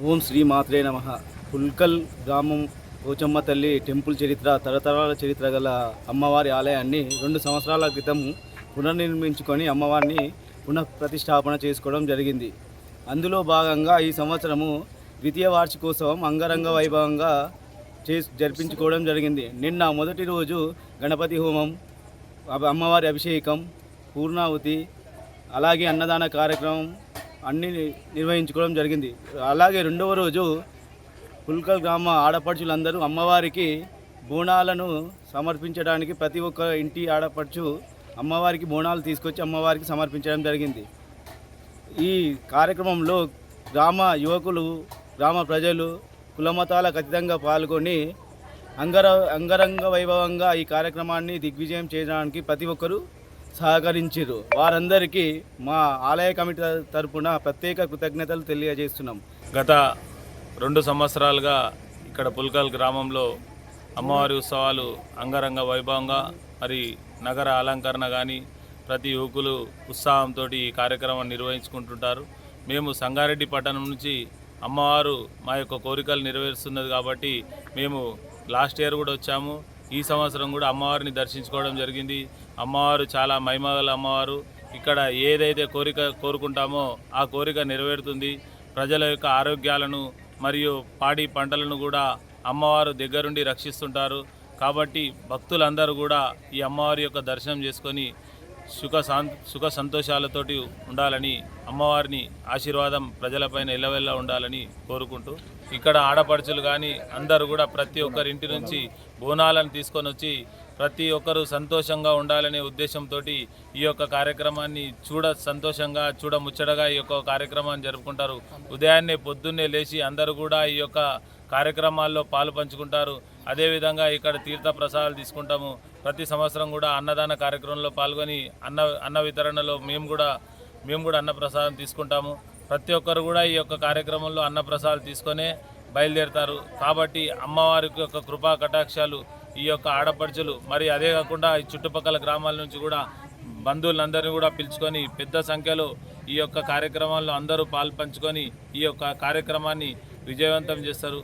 ఓం శ్రీ మాత్రే నమః. పుల్కల్ గ్రామం పోచమ్మ తల్లి టెంపుల్ చరిత్ర, తరతరాల చరిత్ర గల అమ్మవారి ఆలయాన్ని 2 సంవత్సరాల క్రితం పునర్నిర్మించుకొని అమ్మవారిని పునఃప్రతిష్టాపన చేసుకోవడం జరిగింది. అందులో భాగంగా ఈ సంవత్సరము ద్వితీయ వార్షికోత్సవం అంగరంగ వైభవంగా జరిపించుకోవడం జరిగింది. నిన్న మొదటి రోజు గణపతి హోమం, అమ్మవారి అభిషేకం, పూర్ణాహుతి, అలాగే అన్నదాన కార్యక్రమం అన్నీ నిర్వహించుకోవడం జరిగింది. అలాగే రెండవ రోజు పుల్కల్ గ్రామ ఆడపడుచులందరూ అమ్మవారికి బోనాలను సమర్పించడానికి ప్రతి ఒక్క ఇంటి ఆడపడుచు అమ్మవారికి బోనాలు తీసుకొచ్చి అమ్మవారికి సమర్పించడం జరిగింది. ఈ కార్యక్రమంలో గ్రామ యువకులు, గ్రామ ప్రజలు కులమతాలకు అతీతంగా పాల్గొని అంగరంగ వైభవంగా ఈ కార్యక్రమాన్ని దిగ్విజయం చేయడానికి ప్రతి ఒక్కరూ సహకరించారు. వారందరికీ మా ఆలయ కమిటీ తరపున ప్రత్యేక కృతజ్ఞతలు తెలియజేస్తున్నాం. గత 2 సంవత్సరాలుగా ఇక్కడ పుల్కల్ గ్రామంలో అమ్మవారి ఉత్సవాలు అంగరంగ వైభవంగా, మరి నగర అలంకరణ కానీ ప్రతి యువకులు ఉత్సాహంతో ఈ కార్యక్రమం నిర్వహించుకుంటుంటారు. మేము సంగారెడ్డి పట్టణం నుంచి అమ్మవారు మా యొక్క కోరికలు నెరవేరుస్తున్నది కాబట్టి మేము లాస్ట్ ఇయర్ కూడా వచ్చాము. ఈ సంవత్సరం కూడా అమ్మవారిని దర్శించుకోవడం జరిగింది. అమ్మవారు చాలా మహిమగల అమ్మవారు. ఇక్కడ ఏదైతే కోరుకుంటామో ఆ కోరిక నెరవేరుతుంది. ప్రజల యొక్క ఆరోగ్యాలను మరియు పాడి పంటలను కూడా అమ్మవారు దగ్గరుండి రక్షిస్తుంటారు. కాబట్టి భక్తులందరూ కూడా ఈ అమ్మవారి యొక్క దర్శనం చేసుకొని సుఖ సంతోషాలతోటి ఉండాలని, అమ్మవారిని ఆశీర్వాదం ప్రజలపైన ఎల్లవెల్లా ఉండాలని కోరుకుంటూ, ఇక్కడ ఆడపడుచులు కానీ అందరూ కూడా ప్రతి ఒక్కరి ఇంటి నుంచి బోనాలను తీసుకొని వచ్చి ప్రతి ఒక్కరూ సంతోషంగా ఉండాలనే ఉద్దేశంతో ఈ యొక్క కార్యక్రమాన్ని సంతోషంగా ముచ్చటగా ఈ యొక్క కార్యక్రమాన్ని జరుపుకుంటారు. ఉదయాన్నే పొద్దున్నే లేచి అందరూ కూడా ఈ యొక్క కార్యక్రమాల్లో పాలు పంచుకుంటారు. అదేవిధంగా ఇక్కడ తీర్థ ప్రసాదాలు తీసుకుంటాము. ప్రతి సంవత్సరం కూడా అన్నదాన కార్యక్రమంలో పాల్గొని అన్న వితరణలో మేము కూడా అన్న ప్రసాదం తీసుకుంటాము. ప్రతి ఒక్కరు కూడా ఈ యొక్క కార్యక్రమంలో అన్న ప్రసాదాలు తీసుకొనే బయలుదేరుతారు. కాబట్టి అమ్మవారి యొక్క కృపా కటాక్షాలు ఈ యొక్క ఆడపడుచులు, మరి అదే కాకుండా ఈ చుట్టుపక్కల గ్రామాల నుంచి కూడా బంధువులందరినీ కూడా పిలుచుకొని పెద్ద సంఖ్యలో ఈ యొక్క కార్యక్రమాల్లో అందరూ పాలు పంచుకొని ఈ యొక్క కార్యక్రమాన్ని విజయవంతం చేస్తారు.